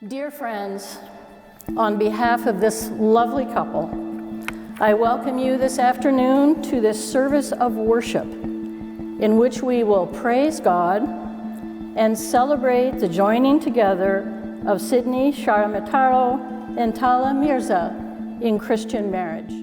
Dear friends, on behalf of this lovely couple, I welcome you this afternoon to this service of worship in which we will praise God and celebrate the joining together of Sydney Ciaramitaro and Talha Mirza in Christian marriage.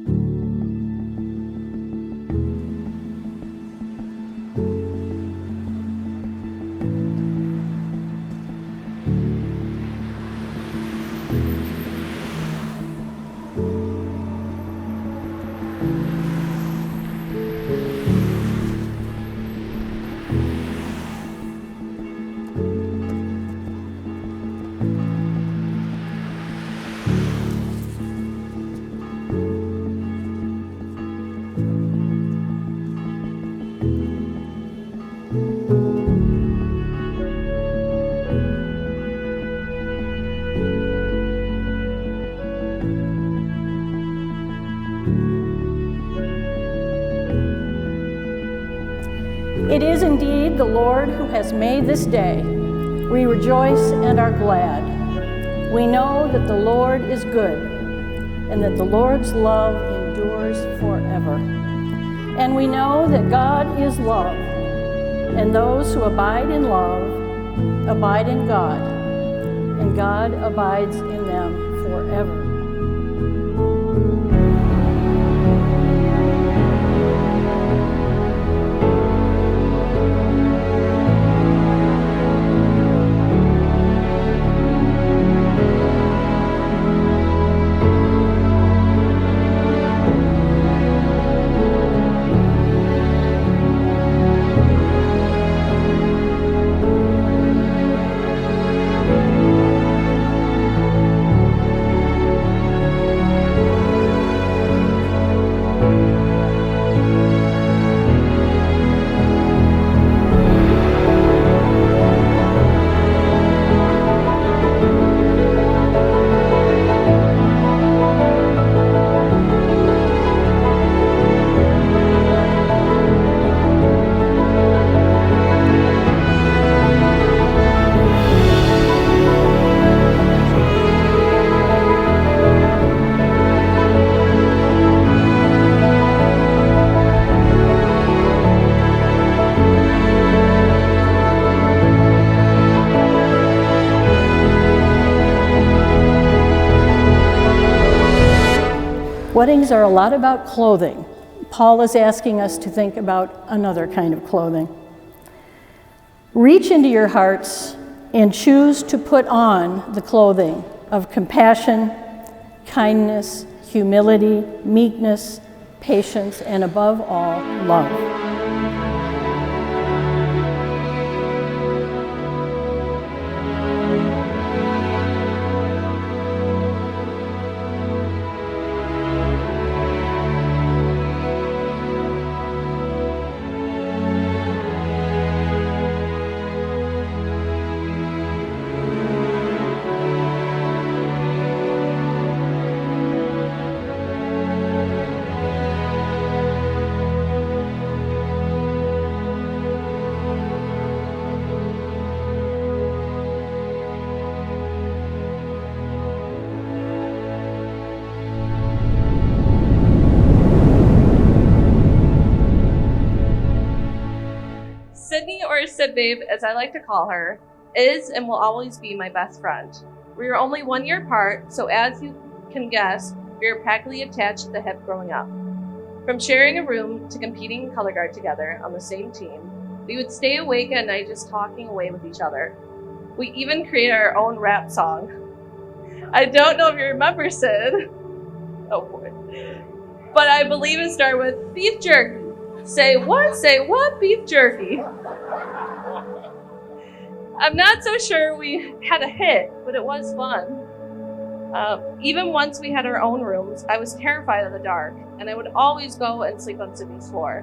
It is indeed the Lord who has made this day. We rejoice and are glad. We know that the Lord is good and that the Lord's love endures forever. And we know that God is love, and those who abide in love abide in God, and God abides in them forever. Weddings are a lot about clothing. Paul is asking us to think about another kind of clothing. Reach into your hearts and choose to put on the clothing of compassion, kindness, humility, meekness, patience, and above all, love. Sydney, or Sid Babe, as I like to call her, is and will always be my best friend. We are only 1 year apart, so as you can guess, we are practically attached to the hip growing up. From sharing a room to competing in color guard together on the same team, we would stay awake at night just talking away with each other. We even created our own rap song. I don't know if you remember Sid. Oh boy. But I believe it started with beef jerky. Say what, beef jerky? I'm not so sure we had a hit, but it was fun. Even once we had our own rooms, I was terrified of the dark, and I would always go and sleep on Sydney's floor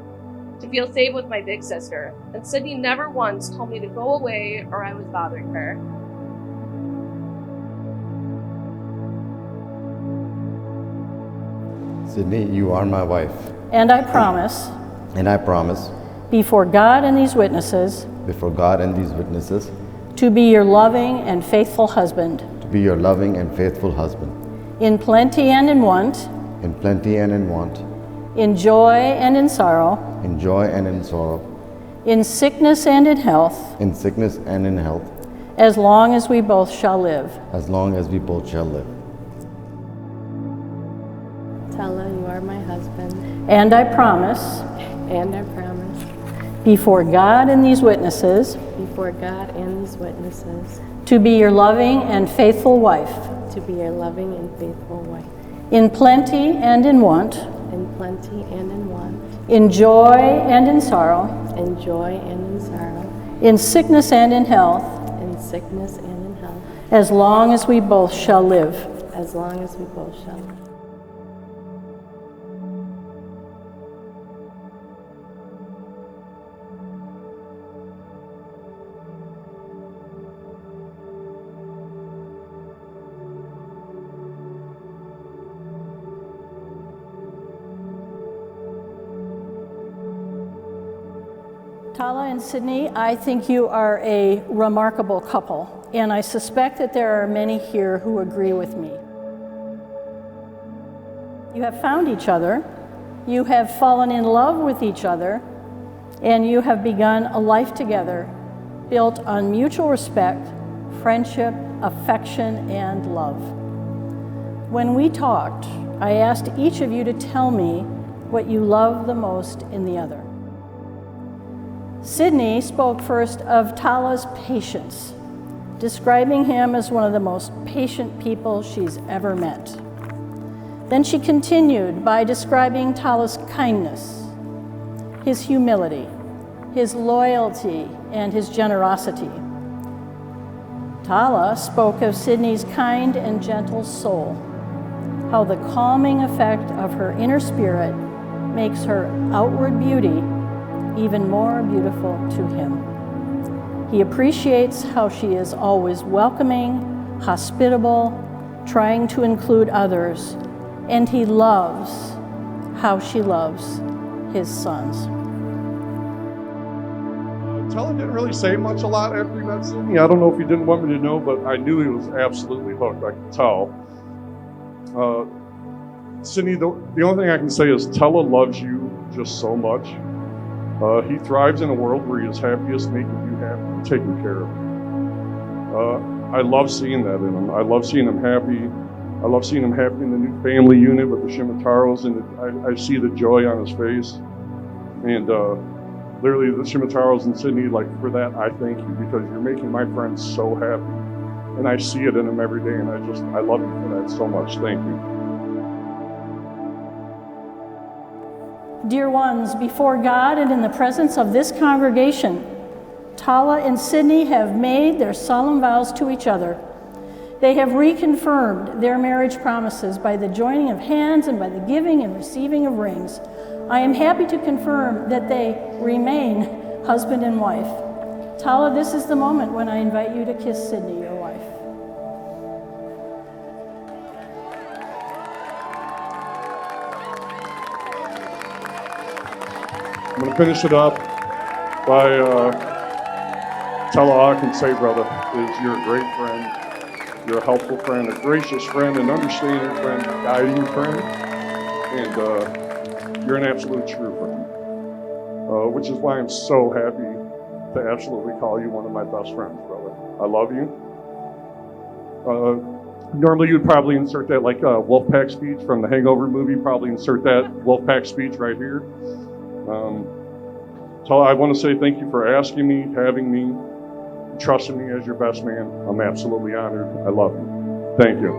to feel safe with my big sister. And Sydney never once told me to go away or I was bothering her. Sydney, you are my wife. And I promise, before God and these witnesses, before God and these witnesses, to be your loving and faithful husband, to be your loving and faithful husband, in plenty and in want, in plenty and in want, in joy and in sorrow, in joy and in sorrow, in sickness and in health, in sickness and in health, as long as we both shall live. as long as we both shall live. Talha, you are my husband, And I promise, and I promise before God and these witnesses, before God and these witnesses to be your loving and faithful wife, to be your loving and faithful wife, in plenty and in want, in plenty and in want, in joy and in sorrow, in joy and in sorrow, in sickness and in health, in sickness and in health, as long as we both shall live. as long as we both shall live. Talha and Sydney, I think you are a remarkable couple, and I suspect that there are many here who agree with me. You have found each other, you have fallen in love with each other, and you have begun a life together built on mutual respect, friendship, affection, and love. When we talked, I asked each of you to tell me what you love the most in the other. Sydney spoke first of Talha's patience, describing him as one of the most patient people she's ever met. Then she continued by describing Talha's kindness, his humility, his loyalty, and his generosity. Talha spoke of Sydney's kind and gentle soul, how the calming effect of her inner spirit makes her outward beauty even more beautiful to him. He appreciates how she is always welcoming, hospitable, trying to include others, and he loves how she loves his sons. Talha didn't really say much a lot after he met Sydney. I don't know if he didn't want me to know, but I knew he was absolutely hooked. I could tell. Sydney, the only thing I can say is Talha loves you just so much. He thrives in a world where he is happiest making you happy and taking care of you. I love seeing that in him. I love seeing him happy. I love seeing him happy in the new family unit with the Ciaramitaros, and I see the joy on his face. And literally, the Ciaramitaros and Sydney, like, for that, I thank you, because you're making my friends so happy. And I see it in them every day, and I love you for that so much. Thank you. Dear ones, before God and in the presence of this congregation, Talha and Sydney have made their solemn vows to each other. They have reconfirmed their marriage promises by the joining of hands and by the giving and receiving of rings. I am happy to confirm that they remain husband and wife. Talha, this is the moment when I invite you to kiss Sydney, your wife. I'm going to finish it up by Talha, all I can say, brother, is you're a great friend. You're a helpful friend, a gracious friend, an understanding friend, a guiding friend, and you're an absolute true friend, which is why I'm so happy to absolutely call you one of my best friends, brother. I love you. Normally you'd probably insert that like Wolfpack speech from the Hangover movie, probably insert that Wolfpack speech right here. So I want to say thank you for asking me, having me, trusting me as your best man. I'm absolutely honored. I love you. Thank you.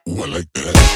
I like that.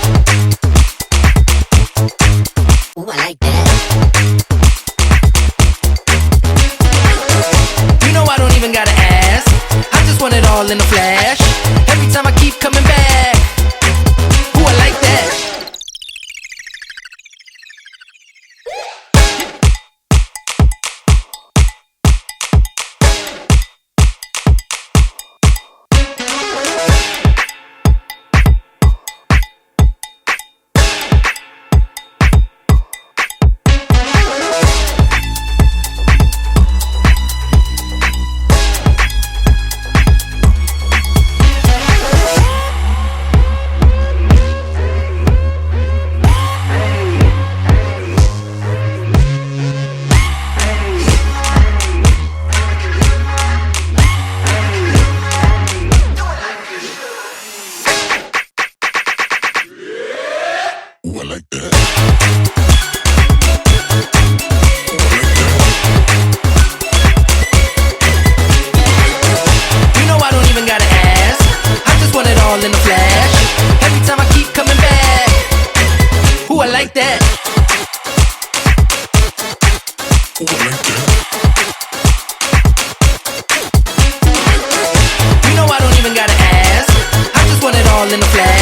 all in a flash. Every time I keep coming back. Ooh, I like that. You know I don't even gotta ask. I just want it all in a flash.